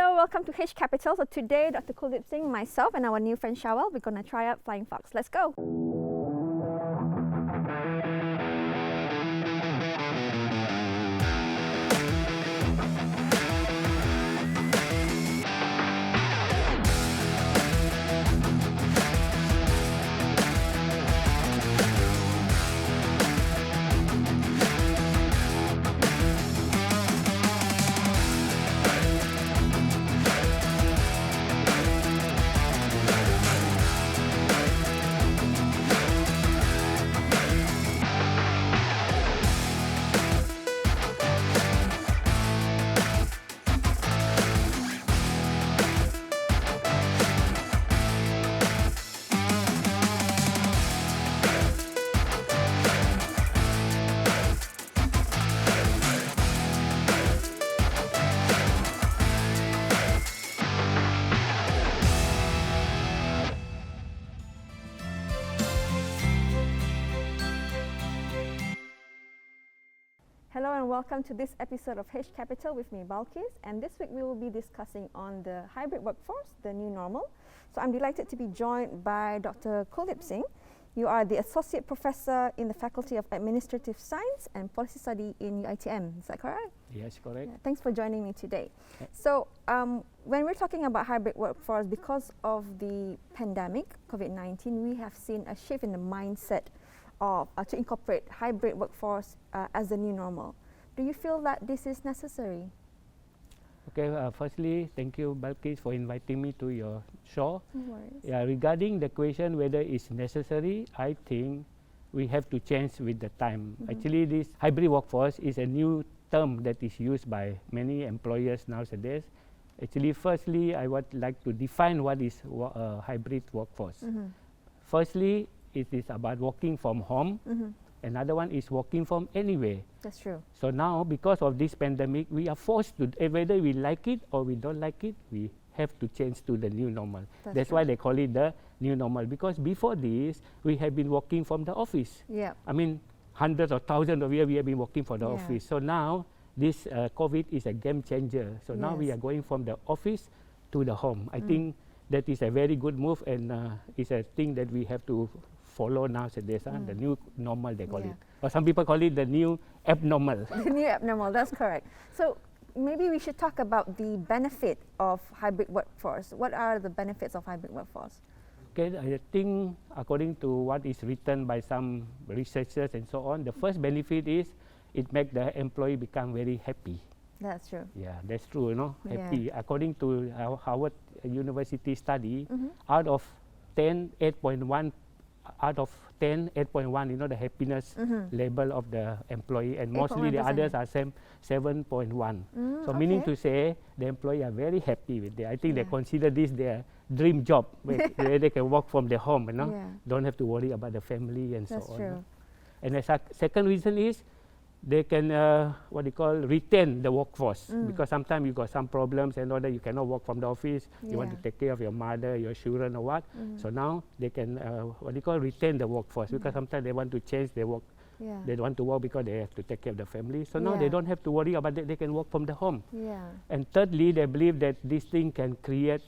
Hello, welcome to H Capital. So today, Dr. Kuldip Singh, myself, and our new friend Shawal, we're going to try out Flying Fox. Let's go. Hello and welcome to this episode of H Capital with me, Balqis. And this week we will be discussing on the hybrid workforce, the new normal. So I'm delighted to be joined by Dr. Kuldip Singh. You are the Associate Professor in the Faculty of Administrative Science and Policy Study in UiTM. Is that correct? Yes, correct. Yeah, thanks for joining me today. So when we're talking about hybrid workforce, because of the pandemic, COVID-19, we have seen a shift in the mindset of to incorporate hybrid workforce as the new normal. Do you feel that this is necessary? Okay, firstly, thank you, Balqis, for inviting me to your show. No worries. Yeah, regarding the question whether it's necessary, I think we have to change with the time. Actually, this hybrid workforce is a new term that is used by many employers nowadays. Actually, firstly, I would like to define what is hybrid workforce. Firstly, it is about working from home. Another one is working from anywhere. That's true. So now, because of this pandemic, we are forced to, whether we like it or we don't like it, we have to change to the new normal. That's why they call it the new normal. Because before this, we have been working from the office. Yeah. I mean, hundreds or thousands of years we have been working from the office. So now, this COVID is a game changer. So now we are going from the office to the home. I think that is a very good move, and it's a thing that we have to follow nowadays, the new normal they call it. Or some people call it the new abnormal. The new abnormal, that's correct. So maybe we should talk about the benefit of hybrid workforce. What are the benefits of hybrid workforce? Okay, I think according to what is written by some researchers and so on, the first benefit is it makes the employee become very happy. That's true. Yeah, that's true, you know, happy. According to Harvard University study, out of 10, 8.1 out of 10, 8.1, you know, the happiness level of the employee, and mostly the others are 7.1. So meaning to say, the employee are very happy with it. I think they consider this their dream job, where they can work from their home, you know, don't have to worry about the family and so on. True. And the second reason is, they can retain the workforce, because sometimes you got some problems and all that, you cannot work from the office, you want to take care of your mother, your children or what, so now they can retain the workforce, because sometimes they want to change their work, they don't want to work because they have to take care of the family, so now they don't have to worry about that, they can work from the home. And thirdly, they believe that this thing can create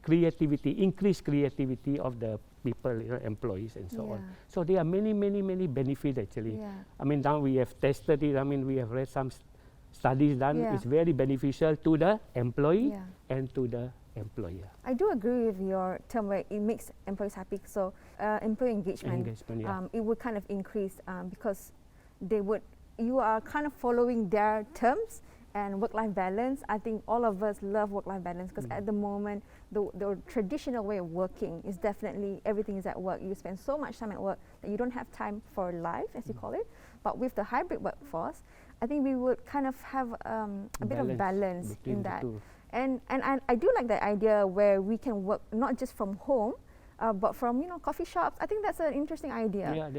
creativity, increase creativity of the people, you know, employees and so on. So there are many benefits actually. I mean, now we have tested it. I mean, we have read some studies done. It's very beneficial to the employee and to the employer. I do agree with your term where it makes employees happy. So employee engagement it would kind of increase because you are kind of following their terms. And work-life balance, I think all of us love work-life balance, because at the moment, the traditional way of working is definitely everything is at work. You spend so much time at work that you don't have time for life, as you call it. But with the hybrid workforce, I think we would kind of have a bit of balance in that. And I do like that idea where we can work not just from home, but from, you know, coffee shops. I think that's an interesting idea.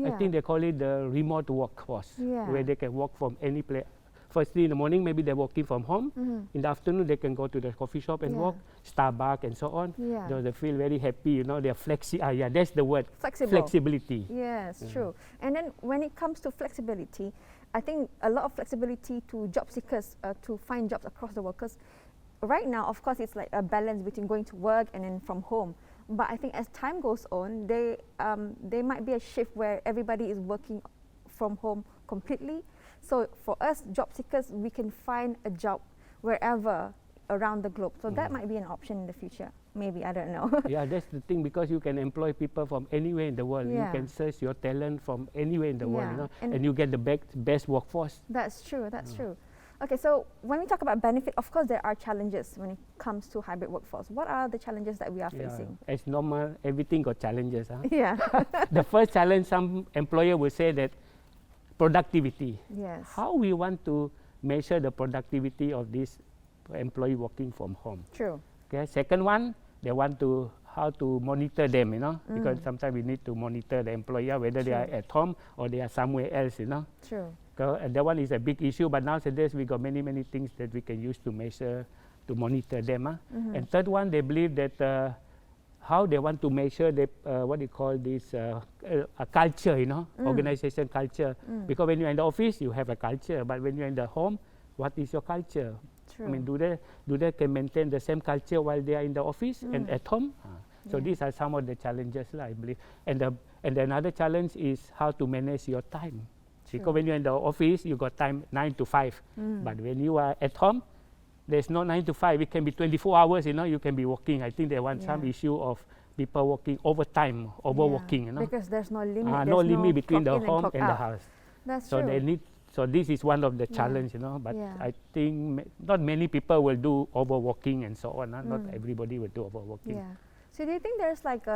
I think they call it the remote workforce, where they can work from any place. Firstly, in the morning, maybe they're working from home. In the afternoon, they can go to the coffee shop and work, Starbucks and so on. They feel very happy, you know, they're that's the word. Flexibility. Yes, true. And then when it comes to flexibility, I think a lot of flexibility to job seekers to find jobs across the workers right now, of course, it's like a balance between going to work and then from home. But I think as time goes on, there might be a shift where everybody is working from home completely. So for us job seekers, we can find a job wherever around the globe. So that might be an option in the future. Maybe, I don't know. Yeah, that's the thing, because you can employ people from anywhere in the world. You can search your talent from anywhere in the world, you know, and you get the best workforce. That's true, that's true. Okay, so when we talk about benefit, of course there are challenges when it comes to hybrid workforce. What are the challenges that we are facing? As normal, everything got challenges. Huh? Yeah. The first challenge, some employer will say that productivity. Yes. How we want to measure the productivity of this employee working from home? True. Okay. Second one, they want to how to monitor them, you know, because sometimes we need to monitor the employer whether they are at home or they are somewhere else, you know. True. That one is a big issue, but nowadays we got many things that we can use to measure, to monitor them. And third one, they believe that how they want to measure the what do you call this a culture, you know, organization culture. Because when you're in the office, you have a culture, but when you're in the home, what is your culture? True. I mean, do they can maintain the same culture while they are in the office and at home? So these are some of the challenges, I believe. And another challenge is how to manage your time. True. Because when you're in the office, you got time 9 to 5. But when you are at home, there's no 9 to 5. It can be 24 hours, you know, you can be working. I think there was some issue of people working overtime, overworking, you know. Because there's no limit. No limit between the home and the house. That's so true. they need. So this is one of the challenge, you know. But I think not many people will do overworking and so on. Not everybody will do overworking. Yeah. So do you think there's like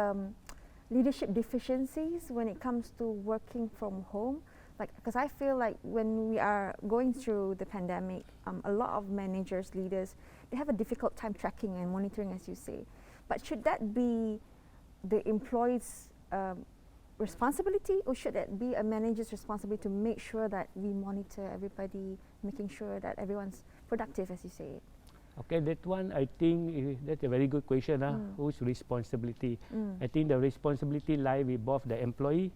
leadership deficiencies when it comes to working from home? Like, because I feel like when we are going through the pandemic, a lot of managers, leaders, they have a difficult time tracking and monitoring, as you say. But should that be the employee's responsibility, or should it be a manager's responsibility to make sure that we monitor everybody, making sure that everyone's productive, as you say? Okay, that one I think that's a very good question. Whose responsibility? I think the responsibility lies with both the employee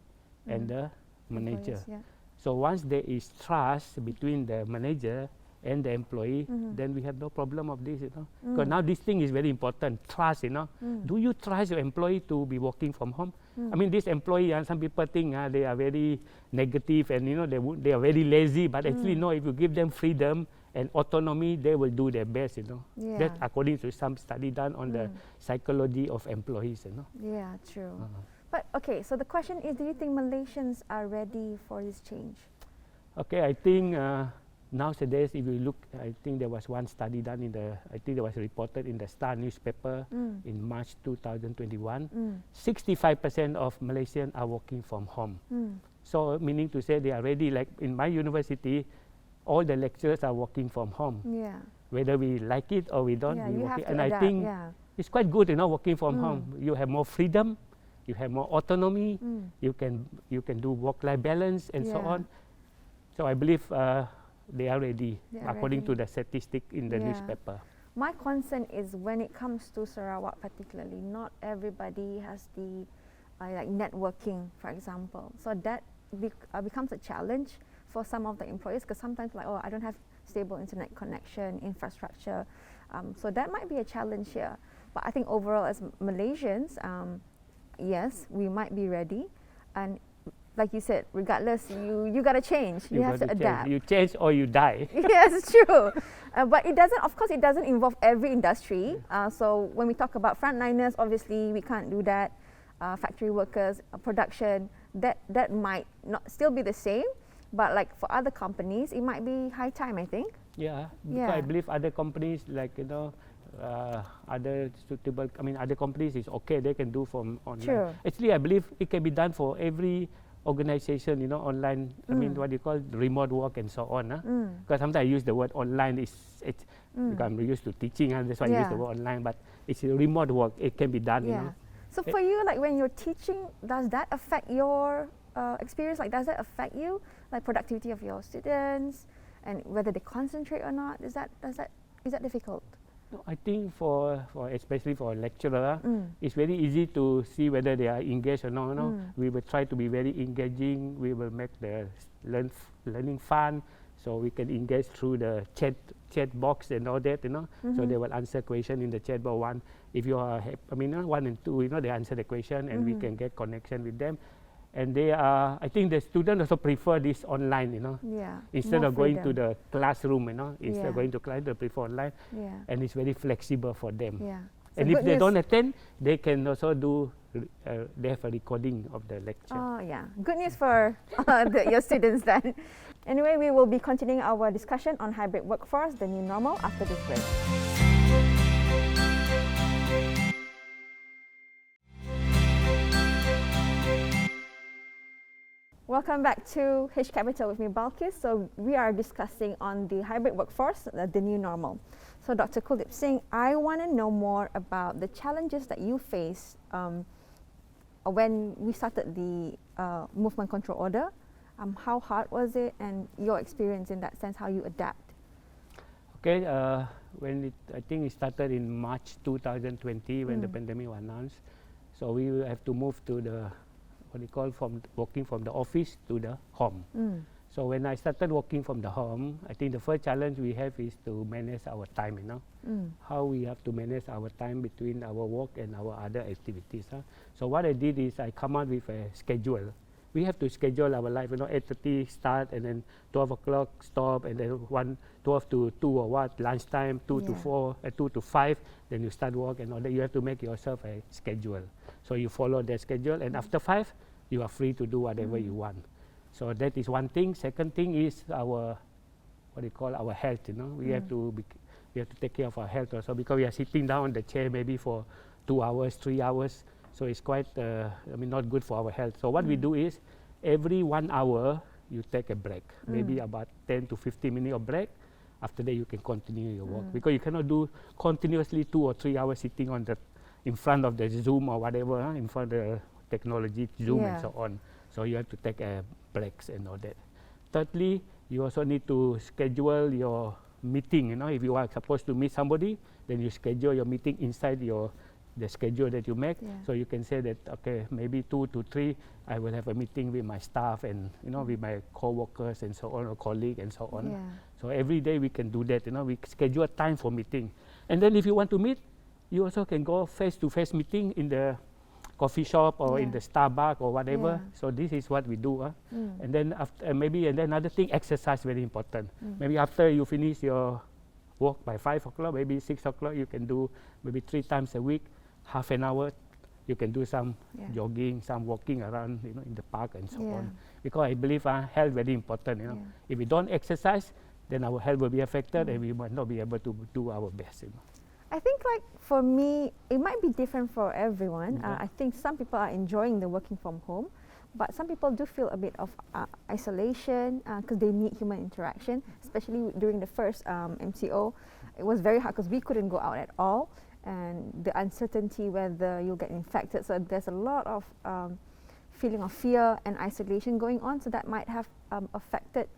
and the manager. So once there is trust between the manager and the employee, then we have no problem of this, you know. Because now this thing is very important, trust, you know. Do you trust your employee to be working from home? I mean, this employee, some people think they are very negative and, you know, they are very lazy, but actually no, if you give them freedom and autonomy, they will do their best, you know. That's according to some study done on the psychology of employees, you know. Yeah, true. But okay, so the question is, do you think Malaysians are ready for this change? Okay, I think nowadays, if you look, I think there was one study done I think there was reported in the Star newspaper in March 2021. 65% of Malaysians are working from home. So meaning to say they are ready, like in my university, all the lecturers are working from home. Whether we like it or we don't, we working. And I think it's quite good, you know, working from home. You have more freedom, you have more autonomy, you can do work-life balance and so on. So I believe they are ready, according to the statistic in the newspaper. My concern is when it comes to Sarawak particularly, not everybody has the like networking, for example. So that becomes a challenge for some of the employers, because sometimes like, oh, I don't have stable internet connection, infrastructure. So that might be a challenge here. But I think overall as Malaysians, yes, we might be ready. And like you said, regardless, you got to change. You have to adapt. You change or you die. Yes, it's true. But it doesn't, of course, it doesn't involve every industry. So when we talk about frontliners, obviously we can't do that. Factory workers, production, that might not still be the same. But like for other companies, it might be high time, I think. Yeah, because I believe other companies, like, you know, other companies is okay, they can do from online. True. Actually, I believe it can be done for every organization, you know, online. I mean, what you call remote work and so on. Because sometimes I use the word online, because I'm used to teaching, that's why I use the word online, but it's remote work, it can be done, you know. So for you, like when you're teaching, does that affect your experience? Like, does that affect you, like productivity of your students and whether they concentrate or not? Is that difficult? No, I think for especially for a lecturer, it's very easy to see whether they are engaged or not. We will try to be very engaging. We will make the learning fun. So we can engage through the chat box and all that, So they will answer question in the chat box. One, if you are, 1 and 2, they answer the question, and we can get connection with them. And they are, I think the students also prefer this online, instead of going to the classroom, instead of going to class, they prefer online, and it's very flexible for them. So and if they don't attend, they can also do, they have a recording of the lecture. Oh, yeah. Good news for your students then. Anyway, we will be continuing our discussion on hybrid workforce, the new normal, after this break. Welcome back to H Capital with me, Balqis. So we are discussing on the hybrid workforce, the new normal. So Dr. Kuldip Singh, I want to know more about the challenges that you faced when we started the movement control order. How hard was it, and your experience in that sense, how you adapt? Okay, I think it started in March 2020 when the pandemic was announced. So we have to move to the from working from the office to the home. So when I started working from the home, I think the first challenge we have is to manage our time, how we have to manage our time between our work and our other activities. So what I did is I come out with a schedule. We have to schedule our life, 8:30 start, and then 12 o'clock stop, and then 12 to 2 or what, lunchtime, 2 to 4, 2 to 5, then you start work and all that. You have to make yourself a schedule. So you follow that schedule, and after 5, you are free to do whatever you want. So that is one thing. Second thing is our, our health, We have to take care of our health also, because we are sitting down on the chair maybe for 2 hours, 3 hours. So it's quite, not good for our health. So what we do is, every 1 hour, you take a break, maybe about 10 to 15 minutes of break. After that, you can continue your work, because you cannot do continuously 2 or 3 hours sitting on in front of the Zoom or whatever, in front of the technology, Zoom and so on. So you have to take breaks and all that. Thirdly, you also need to schedule your meeting. If you are supposed to meet somebody, then you schedule your meeting inside the schedule that you make. So you can say that, okay, maybe 2 to 3, I will have a meeting with my staff and, with my co-workers and so on, or colleagues and so on. So every day we can do that, we schedule time for meeting. And then if you want to meet, you also can go face-to-face meeting in the coffee shop or in the Starbucks or whatever. So this is what we do. And then after, and then another thing, exercise, very important. Maybe after you finish your work by 5 o'clock, maybe 6 o'clock, you can do maybe 3 times a week, half an hour. You can do some jogging, some walking around, in the park and so on. Because I believe health very important. If we don't exercise, then our health will be affected, and we might not be able to do our best. I think, like, for me, it might be different for everyone. I think some people are enjoying the working from home, but some people do feel a bit of isolation because they need human interaction, especially during the first MCO. It was very hard because we couldn't go out at all, and the uncertainty whether you'll get infected. So there's a lot of feeling of fear and isolation going on. So that might have affected,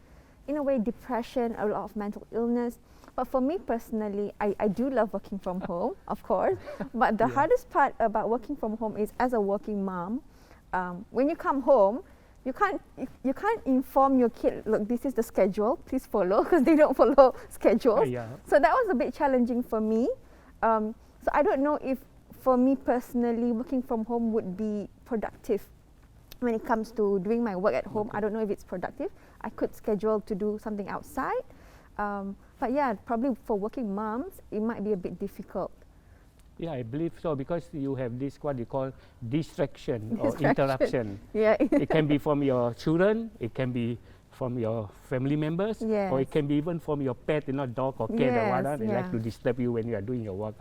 in a way, depression, a lot of mental illness. But for me personally, I do love working from home, of course. But the hardest part about working from home is, as a working mom, when you come home, you can't inform your kid, look, this is the schedule, please follow, because they don't follow schedules. So that was a bit challenging for me. So I don't know if, for me personally, working from home would be productive when it comes to doing my work at home. I don't know if it's productive. I could schedule to do something outside. But yeah, probably for working moms, it might be a bit difficult. Yeah, I believe so, because you have this, what you call, distraction or interruption. It can be from your children, it can be from your family members, or it can be even from your pet, dog or cat or whatever. They like to disturb you when you are doing your work.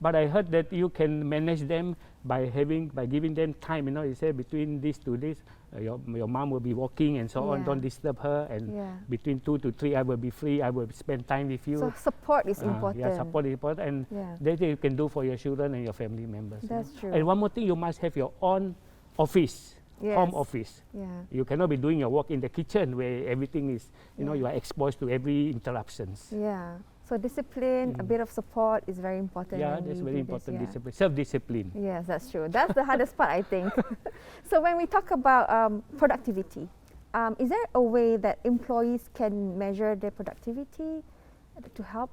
But I heard that you can manage them by giving them time. You say between this to this, your mom will be walking and so on. Don't disturb her. And between 2 to 3, I will be free. I will spend time with you. So support is important. Yeah, support is important, and that you can do for your children and your family members. That's true. And one more thing, you must have your own office. Home office. You cannot be doing your work in the kitchen where everything is, you are exposed to every interruptions. So discipline, a bit of support is very important. Yeah, that's very important. Discipline, self-discipline. Yes, that's true. That's the hardest part, I think. So when we talk about productivity, is there a way that employees can measure their productivity to help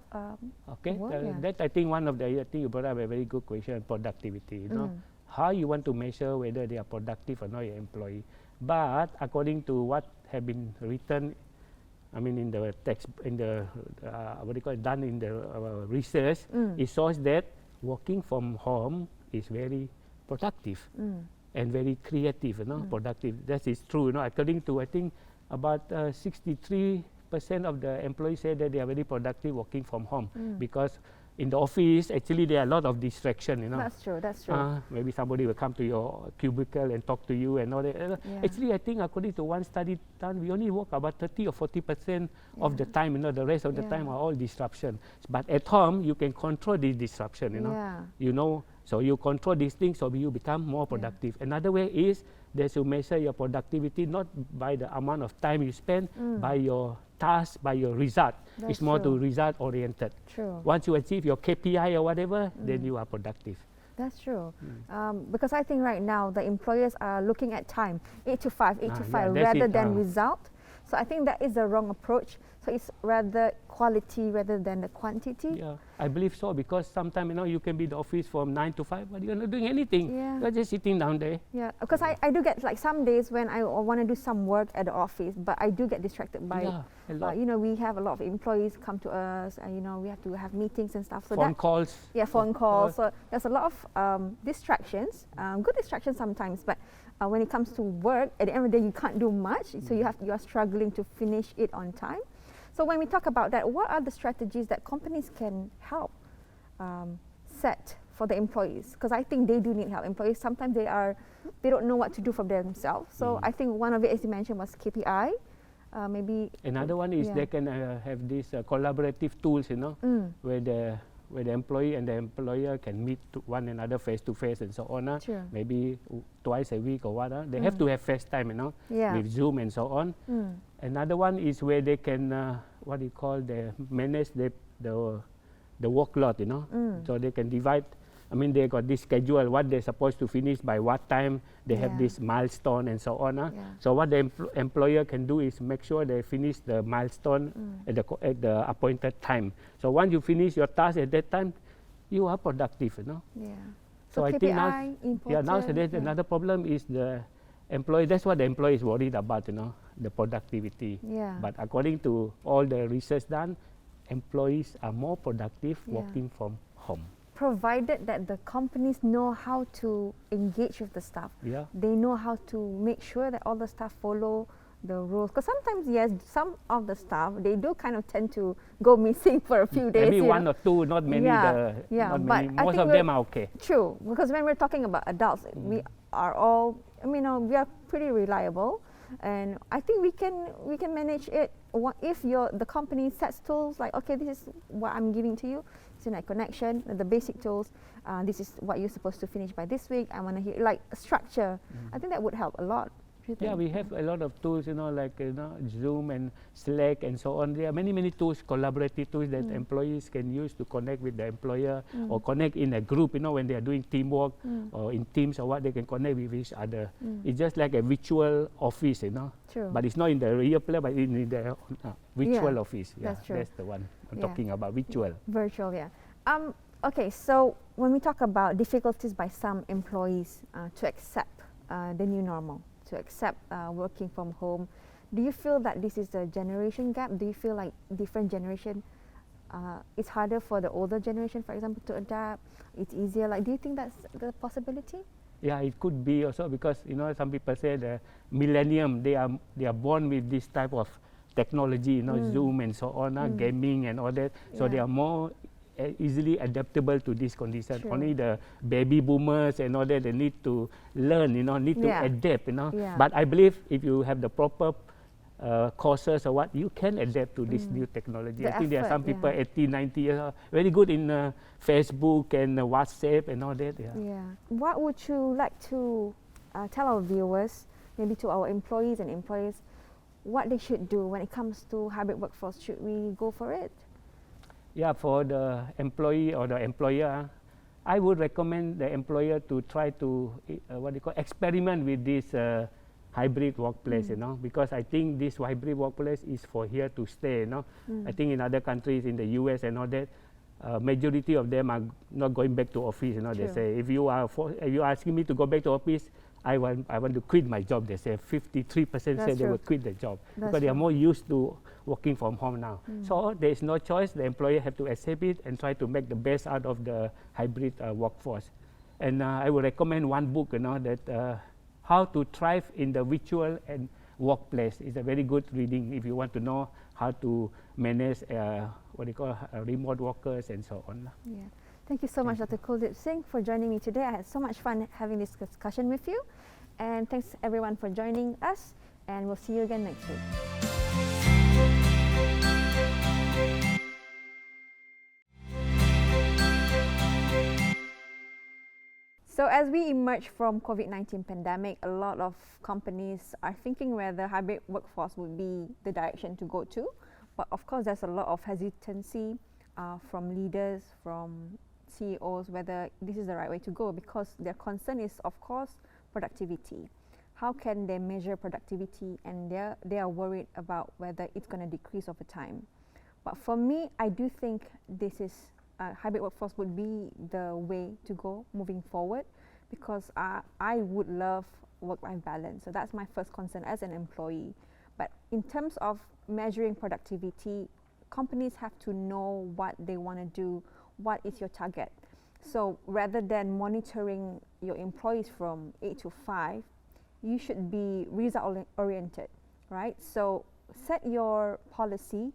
Okay, work? that I think one of the, I think you brought up a very good question, productivity. You know, how you want to measure whether they are productive or not, your employee. But according to what have been written, I mean in the text, in the what do you call it, done in the research, it shows that working from home is very productive and very creative, you know, productive. That is true, you know, according to, I think, about 63% of the employees say that they are very productive working from home, because in the office, actually, there are a lot of distraction, you know. That's true, that's true. Maybe somebody will come to your cubicle and talk to you and all that. Actually, I think according to one study done, we only work about 30 or 40% of the time, you know, the rest of the time are all disruption. But at home, you can control this disruption, you know. You know, so you control these things, so you become more productive. Another way is they should measure your productivity not by the amount of time you spend, by your task, by your result. It's more to result oriented. True. Once you achieve your KPI or whatever, then you are productive. That's true. Because I think right now the employers are looking at time, 8 to 5, 8 to 5, rather than result. So I think that is the wrong approach. So it's rather quality rather than the quantity. Yeah, I believe so, because sometimes, you know, you can be in the office from 9 to 5, but you're not doing anything. You're just sitting down there. Yeah, because I do get like some days when I want to do some work at the office, but I do get distracted by, you know, we have a lot of employees come to us, and you know, we have to have meetings and stuff. So phone calls. Yeah, phone calls. So there's a lot of distractions, good distractions sometimes, but when it comes to work, at the end of the day, you can't do much, so you are struggling to finish it on time. So when we talk about that, what are the strategies that companies can help set for the employees? Because I think they do need help. Employees, sometimes they don't know what to do for themselves. So I think one of it, as you mentioned, was KPI. Maybe another one is they can have these collaborative tools, you know, where the employee and the employer can meet one another face to face and so on. Maybe twice a week or what. They have to have FaceTime, you know, with Zoom and so on. Another one is where they can, what do you call, they manage the workload, you know. So they can divide. I mean, they got this schedule, what they're supposed to finish by what time. They have this milestone and so on. So what the employer can do is make sure they finish the milestone at the appointed time. So once you finish your task at that time, you are productive, you know. So I think nowadays another problem is the employee. That's what the employee is worried about, you know, the productivity. But according to all the research done, employees are more productive working from home. Provided that the companies know how to engage with the staff. They know how to make sure that all the staff follow the rules. Because sometimes, yes, some of the staff, they do kind of tend to go missing for a few days. Maybe one or two, not many. Not many. Most of them are okay. True, because when we're talking about adults, we are all, I mean, we are pretty reliable. And I think we can manage it. If the company sets tools like, okay, this is what I'm giving to you, internet connection, the basic tools, this is what you're supposed to finish by this week. I want to hear like a structure. I think that would help a lot. Yeah, we have a lot of tools, you know, like Zoom and Slack and so on. There are many tools, collaborative tools that employees can use to connect with the employer or connect in a group, you know, when they are doing teamwork or in teams or what, they can connect with each other. It's just like a virtual office, you know. But it's not in the real place, but in the virtual office. That's true. That's the one I'm talking about, virtual. Virtual, okay, so when we talk about difficulties by some employees to accept the new normal, to accept working from home, do you feel that this is a generation gap? Do you feel like different generation, it's harder for the older generation, for example, to adapt? It's easier. Like, do you think that's the possibility? Yeah, it could be also, because, you know, some people say the millennium, they are born with this type of technology, you know, Zoom and so on, gaming and all that. So they are more easily adaptable to this condition. Only the baby boomers and all that, they need to learn, you know, need to adapt, you know. But I believe if you have the proper courses or what, you can adapt to this new technology. I think there are some people 80, 90 years old, very good in Facebook and WhatsApp and all that. What would you like to tell our viewers, maybe to our employees and employers, what they should do when it comes to hybrid workforce? Should we go for it? Yeah, for the employee or the employer, I would recommend the employer to try to experiment with this hybrid workplace, you know, because I think this hybrid workplace is for here to stay, you know. I think in other countries, in the US and all that, majority of them are not going back to office, you know. They say, if you are asking me to go back to office, I want to quit my job. They say 53% say they will quit the job because they are more used to working from home now. So there is no choice. The employer have to accept it and try to make the best out of the hybrid workforce. And I would recommend one book, you know, that How to Thrive in the Virtual and Workplace. It's a very good reading if you want to know how to manage remote workers and so on. Yeah. Thank you so much, Dr. Kuldip Singh, for joining me today. I had so much fun having this discussion with you. And thanks everyone for joining us. And we'll see you again next week. So as we emerge from COVID-19 pandemic, a lot of companies are thinking whether hybrid workforce would be the direction to go to. But of course, there's a lot of hesitancy from leaders, from CEOs, whether this is the right way to go, because their concern is, of course, productivity. How can they measure productivity? And they are worried about whether it's going to decrease over time. But for me, I do think this is hybrid workforce would be the way to go moving forward, because I would love work-life balance. So that's my first concern as an employee. But in terms of measuring productivity, companies have to know what they want to do, what is your target. So rather than monitoring your employees from 8 to 5, you should be result-oriented, right? So set your policy,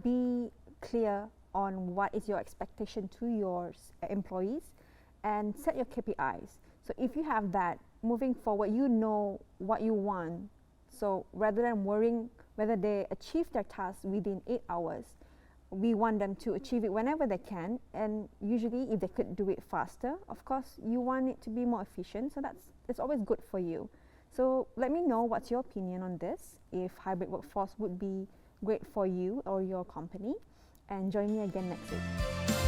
be clear on what is your expectation to your employees, and set your KPIs. So if you have that, moving forward, you know what you want. So rather than worrying whether they achieve their task within 8 hours, we want them to achieve it whenever they can, and usually if they could do it faster, of course, you want it to be more efficient, so it's always good for you. So let me know what's your opinion on this, if hybrid workforce would be great for you or your company, and join me again next week.